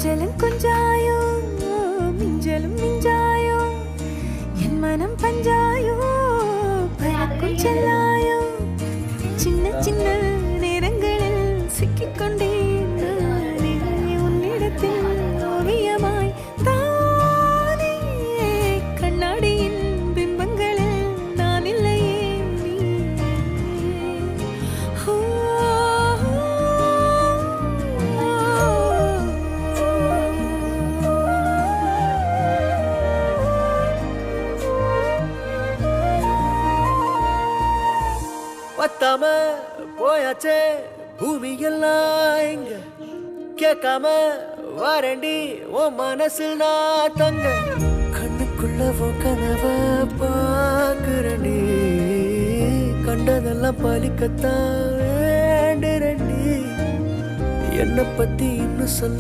கொஞ்சலும் கொஞ்சாயோ மிஞ்சலும் மிஞ்சாயோ என் மனம் பஞ்சாயோ பறக்கும் செல்லாயோ சின்ன சின்ன நேரங்களில் சிக்கிக்கொண்டேன் நானே உன்னிடத்தில் ஓவியமாய் தானே கண்ணாடியின் பிம்பங்களில் நான் இல்லையே பத்தாம போயாச்சே பூமி எல்லாம் இங்க கேட்காம வாரண்டி உன் மனசில் நான் தங்க கண்ணுக்குள்ள உன் கனவ பாக்குறண்டி கண்டதெல்லாம் பலிக்கத்தான் வேண்டுறண்டி என்னை பத்தி இன்னும் சொல்ல